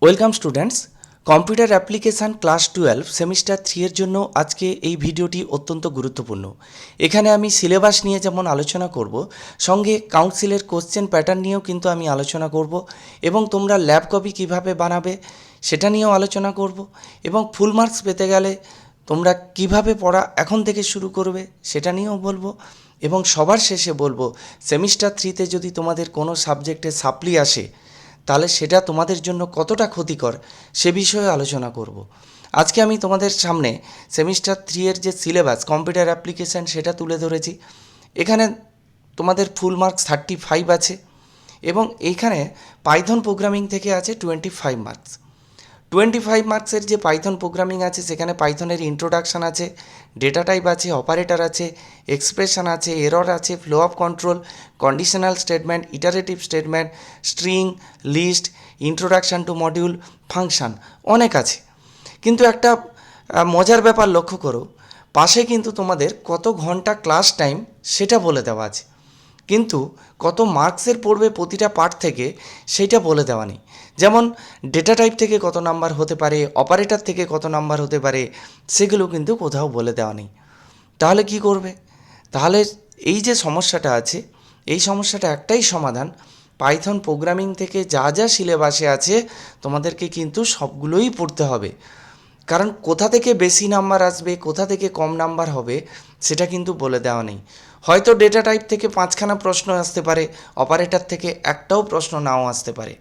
Welcome students, computer application class 12 semester 3 এর জন্য আজকে এই ভিডিওটি অত্যন্ত গুরুত্বপূর্ণ। এখানে আমি সিলেবাস নিয়ে যেমন আলোচনা করব, সঙ্গে কাউন্সিলের কোশ্চেন প্যাটার্ন নিয়েও কিন্তু আমি আলোচনা করব, এবং তোমরা ল্যাব কপি কীভাবে বানাবে সেটা নিয়েও আলোচনা করব, এবং ফুল মার্কস পেতে গেলে তোমরা কিভাবে পড়া এখন থেকে শুরু করবে সেটা নিয়েও বলবো, এবং সবার শেষে বলবো সেমিস্টার 3তে যদি তোমাদের কোনো সাবজেক্টে সাপ্লি আসে তাহলে সেটা তোমাদের জন্য কতটা ক্ষতিকর সে বিষয়ে আলোচনা করব। আজকে আমি তোমাদের সামনে সেমিস্টার 3 এর যে সিলেবাস কম্পিউটার অ্যাপ্লিকেশান সেটা তুলে ধরেছি। এখানে তোমাদের ফুল মার্কস 35 আছে, এবং এইখানে পাইথন প্রোগ্রামিং থেকে আছে 25 মার্কস। 25 মার্কসের যে পাইথন প্রোগ্রামিং আছে সেখানে পাইথনের ইন্ট্রোডাকশান আছে, ডেটা টাইপ আছে, অপারেটর আছে, এক্সপ্রেশন আছে, এরর আছে, flow of control, conditional statement, iterative statement, string, list, introduction to module, function, অনেক আছে। কিন্তু একটা মজার ব্যাপার লক্ষ্য করো, পাশে কিন্তু তোমাদের কত ঘন্টা ক্লাস টাইম সেটা বলে দেওয়া আছে, কিন্তু কত মার্কসের পড়বে প্রতিটা পার্ট থেকে সেইটা বলে দেওয়া নেই। যেমন ডেটা টাইপ থেকে কত নাম্বার হতে পারে, অপারেটর থেকে কত নাম্বার হতে পারে, সেগুলো কিন্তু কোথাও বলে দেওয়া নেই। তাহলে কি করবে? তাহলে এই যে সমস্যাটা আছে, এই সমস্যাটা একটাই সমাধান, পাইথন প্রোগ্রামিং থেকে যা যা সিলেবাসে আছে তোমাদেরকে কিন্তু সবগুলোই পড়তে হবে। কারণ কোথা থেকে বেশি নাম্বার আসবে, কোথা থেকে কম নাম্বার হবে সেটা কিন্তু বলে দেওয়া নেই। হয়তো ডেটা টাইপ থেকে 5খানা প্রশ্ন আসতে পারে, অপারেটর থেকে একটাও প্রশ্ন নাও আসতে পারে,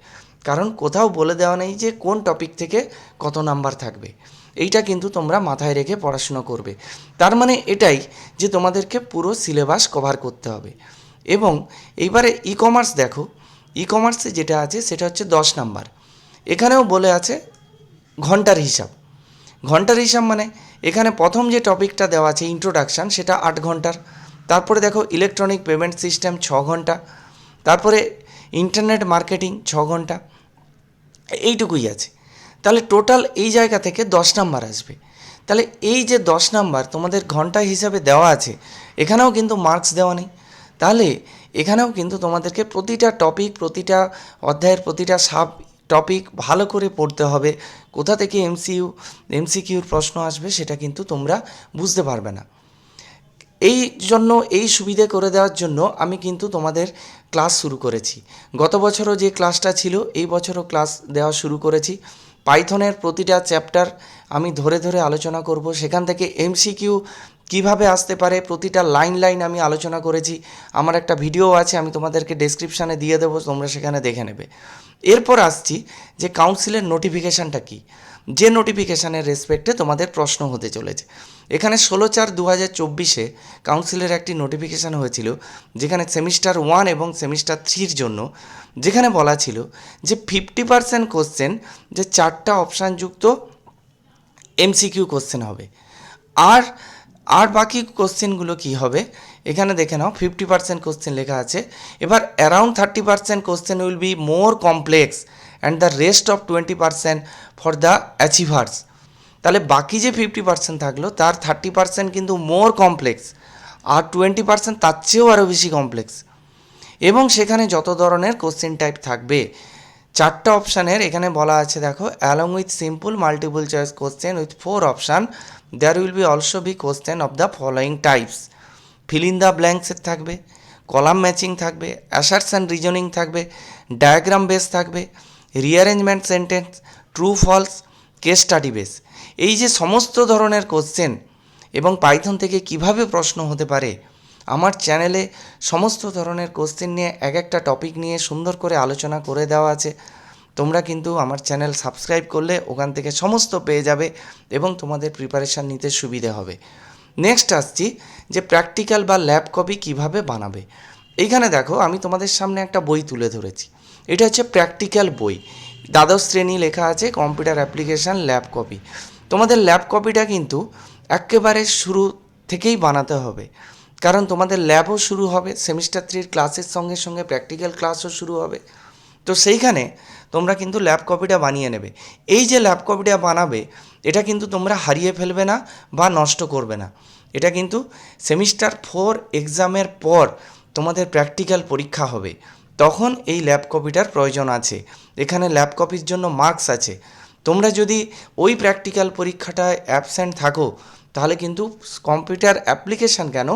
কারণ কোথাও বলে দেওয়া নেই যে কোন টপিক থেকে কত নাম্বার থাকবে। এইটা কিন্তু তোমরা মাথায় রেখে পড়াশুনো করবে। তার মানে এটাই যে তোমাদেরকে পুরো সিলেবাস কভার করতে হবে। এবং এইবারে ই কমার্স দেখো, ই কমার্সে যেটা আছে সেটা হচ্ছে 10 নাম্বার। এখানেও বলে আছে ঘন্টার হিসাব। ঘন্টার হিসাব মানে এখানে প্রথম যে টপিকটা দেওয়া আছে ইন্ট্রোডাকশান, সেটা 8 ঘন্টার। তারপরে দেখো ইলেকট্রনিক পেমেন্ট সিস্টেম 6 ঘন্টা, তারপরে ইন্টারনেট মার্কেটিং 6 ঘন্টা, এইটুকুই আছে। তাহলে টোটাল এই জায়গা থেকে 10 নাম্বার আসবে। তাহলে এই যে 10 নাম্বার তোমাদের ঘন্টা হিসাবে দেওয়া আছে, এখানেও কিন্তু মার্কস দেওয়া নেই। তাহলে এখানেও কিন্তু তোমাদেরকে প্রতিটা টপিক, প্রতিটা অধ্যায়ের প্রতিটা সাব টপিক ভালো করে পড়তে হবে। কোথা থেকে এমসিকিউর প্রশ্ন আসবে সেটা কিন্তু তোমরা বুঝতে পারবে না। এই জন্য এই সুবিধে করে দেওয়ার জন্য আমি কিন্তু তোমাদের ক্লাস শুরু করেছি। গত বছরও যে ক্লাসটা ছিল এই বছরও ক্লাস দেওয়া শুরু করেছি। পাইথনের প্রতিটা চ্যাপ্টার আমি ধরে ধরে আলোচনা করব, সেখান থেকে এমসিকিউ কিভাবে আসতে পারে প্রতিটা লাইন লাইন আমি আলোচনা করেছি। আমার একটা ভিডিও আছে, আমি তোমাদেরকে ডেসক্রিপশানে দিয়ে দেবো, তোমরা সেখানে দেখে নেবে। এরপর আসছি যে কাউন্সিলের নোটিফিকেশানটা কী, যে নোটিফিকেশানের রেসপেক্টে তোমাদের প্রশ্ন হতে চলেছে। এখানে 16/4/2024 কাউন্সিলের একটি নোটিফিকেশান হয়েছিল, যেখানে সেমিস্টার 1 এবং সেমিস্টার 3 জন্য, যেখানে বলা ছিল যে 50% কোশ্চেন, যে 4টা অপশানযুক্ত এমসিকিউ কোশ্চেন হবে। আর আর বাকি কোশ্চেনগুলো কী হবে এখানে দেখে নাও। 50% কোশ্চেন লেখা আছে। এবার around 30% question will be more complex and the rest of 20% for the achievers. তাহলে বাকি যে 50% থাকলো তার 30% কিন্তু মোর কমপ্লেক্স, আর 20% তার চেয়েও আরও বেশি কমপ্লেক্স। এবং সেখানে যত ধরনের কোশ্চেন টাইপ থাকবে, 4টা অপশানের এখানে বলা আছে দেখো, along with simple multiple choice question with 4 option there will be also be question of the following types. Fill in the ব্ল্যাঙ্কসের থাকবে, কলাম ম্যাচিং থাকবে, অ্যাসার্টস রিজনিং থাকবে, ডায়াগ্রাম বেস থাকবে, rearrangement sentence, true false, case study base. এই যে সমস্ত ধরনের question এবং পাইথন থেকে কিভাবে প্রশ্ন হতে পারে, আমার চ্যানেলে সমস্ত ধরনের কোশ্চেন নিয়ে এক একটা টপিক নিয়ে সুন্দর করে আলোচনা করে দেওয়া আছে। তোমরা কিন্তু আমার চ্যানেল সাবস্ক্রাইব করলে ওখান থেকে সমস্ত পেয়ে যাবে এবং তোমাদের প্রিপারেশান নিতে সুবিধে হবে। নেক্সট আসছি যে প্র্যাকটিক্যাল বা ল্যাব কপি কিভাবে বানাবে। এইখানে দেখো আমি তোমাদের সামনে একটা বই তুলে ধরেছি। এটা হচ্ছে প্র্যাকটিক্যাল বই, দ্বাদশ শ্রেণী, লেখা আছে কম্পিউটার অ্যাপ্লিকেশান ল্যাব কপি। তোমাদের ল্যাব কপিটা কিন্তু একেবারে শুরু থেকেই বানাতে হবে, কারণ তোমাদের ল্যাবও শুরু হবে, সেমিস্টার 3 ক্লাসের সঙ্গে সঙ্গে প্র্যাকটিক্যাল ক্লাসও শুরু হবে। তো সেইখানে তোমরা কিন্তু ল্যাব কপিটা বানিয়ে নেবে। এই যে ল্যাব কপিটা বানাবে এটা কিন্তু তোমরা হারিয়ে ফেলবে না বা নষ্ট করবে না। এটা কিন্তু সেমিস্টার 4 এক্সামের পর তোমাদের প্র্যাকটিক্যাল পরীক্ষা হবে, তখন এই ল্যাব কপিটার প্রয়োজন আছে। এখানে ল্যাব কপির জন্য মার্কস আছে। তোমরা যদি ওই প্র্যাকটিক্যাল পরীক্ষাটায় অ্যাবসেন্ট থাকো তাহলে কিন্তু কম্পিউটার অ্যাপ্লিকেশান কেন,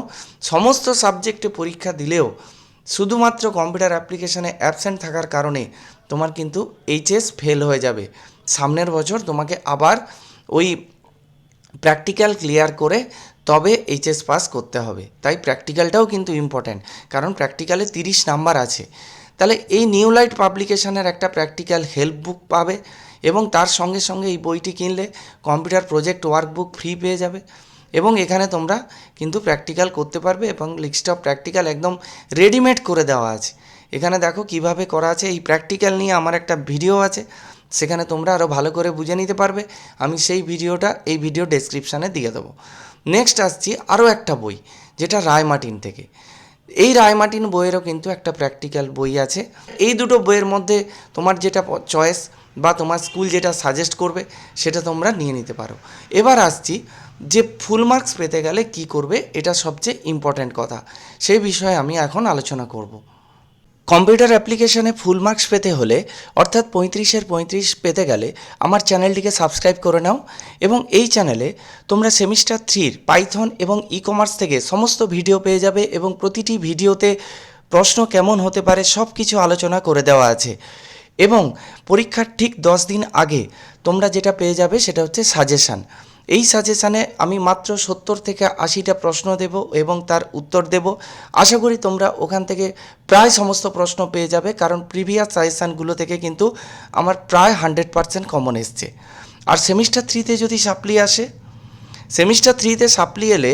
সমস্ত সাবজেক্টে পরীক্ষা দিলেও শুধুমাত্র কম্পিউটার অ্যাপ্লিকেশানে অ্যাবসেন্ট থাকার কারণে তোমার কিন্তু এইচএস ফেল হয়ে যাবে। সামনের বছর তোমাকে আবার ওই প্র্যাকটিক্যাল ক্লিয়ার করে তবে এইচএস পাস করতে হবে। তাই প্র্যাকটিক্যালটাও কিন্তু ইম্পর্ট্যান্ট, কারণ প্র্যাকটিক্যালে 30 নাম্বার আছে। তাহলে এই নিউ লাইট পাবলিকেশনের একটা প্র্যাকটিক্যাল হেল্প বুক পাবে এবং তার সঙ্গে সঙ্গে এই বইটি কিনলে কম্পিউটার প্রজেক্ট ওয়ার্কবুক ফ্রি পেয়ে যাবে এবং এখানে তোমরা কিন্তু প্র্যাকটিক্যাল করতে পারবে এবং লিস্ট অফ প্র্যাকটিক্যাল একদম রেডিমেড করে দেওয়া আছে। এখানে দেখো কিভাবে করা আছে। এই প্র্যাকটিক্যাল নিয়ে আমার একটা ভিডিও আছে, সেখানে তোমরা আরও ভালো করে বুঝে নিতে পারবে। আমি সেই ভিডিওটা এই ভিডিও ডেসক্রিপশানে দিয়ে দেবো। নেক্সট আসছি আরও একটা বই, যেটা রায়মার্টিন থেকে। এই রায়মার্টিন বইয়েরও কিন্তু একটা প্র্যাকটিক্যাল বই আছে। এই দুটো বইয়ের মধ্যে তোমার যেটা চয়েস বা তোমার স্কুল যেটা সাজেস্ট করবে সেটা তোমরা নিয়ে নিতে পারো। এবার আসছি যে ফুল মার্কস পেতে গেলে কি করবে, এটা সবচেয়ে ইম্পর্ট্যান্ট কথা, সেই বিষয়ে আমি এখন আলোচনা করব। কম্পিউটার অ্যাপ্লিকেশানে ফুল মার্কস পেতে হলে অর্থাৎ 35-এর 35 পেতে গেলে আমার চ্যানেলটিকে সাবস্ক্রাইব করে নাও এবং এই চ্যানেলে তোমরা সেমিস্টার 3-র পাইথন এবং ই কমার্স থেকে সমস্ত ভিডিও পেয়ে যাবে এবং প্রতিটি ভিডিওতে প্রশ্ন কেমন হতে পারে সব কিছু আলোচনা করে দেওয়া আছে। এবং পরীক্ষার ঠিক 10 দিন আগে তোমরা যেটা পেয়ে যাবে সেটা হচ্ছে সাজেশান। এই সাজেশানে আমি মাত্র 70 থেকে 80টা প্রশ্ন দেব এবং তার উত্তর দেব। আশা করি তোমরা ওখান থেকে প্রায় সমস্ত প্রশ্ন পেয়ে যাবে, কারণ প্রিভিয়াস সাজেশানগুলো থেকে কিন্তু আমার প্রায় 100% কমন এসছে। আর সেমিস্টার 3-তে যদি সাপ্লি আসে, সেমিস্টার 3-তে সাপ্লি এলে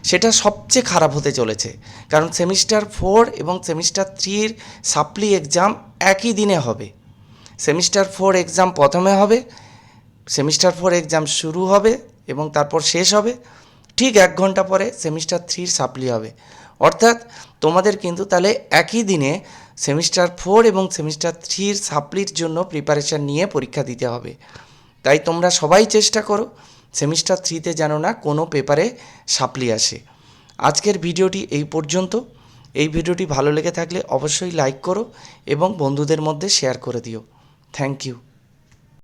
সেটা সবচেয়ে খারাপ হতে চলেছে, কারণ সেমিস্টার 4 এবং সেমিস্টার 3-র সাপ্লি এক্সাম একই দিনে হবে। সেমিস্টার 4 এক্সাম প্রথমে হবে, সেমিস্টার 4 এক্সাম শুরু হবে এবং তারপর শেষ হবে, ঠিক 1 ঘন্টা পরে সেমিস্টার 3-র সাপ্লি হবে। অর্থাৎ তোমাদের কিন্তু তাহলে একই দিনে সেমিস্টার 4 এবং সেমিস্টার 3-র সাপ্লির জন্য প্রিপারেশান নিয়ে পরীক্ষা দিতে হবে। তাই তোমরা সবাই চেষ্টা করো সেমিস্টার 3-তে যেন না কোনো পেপারে সাপ্লি আসে। আজকের ভিডিওটি এই পর্যন্ত। এই ভিডিওটি ভালো লেগে থাকলে অবশ্যই লাইক করো এবং বন্ধুদের মধ্যে শেয়ার করে দিও। Thank you.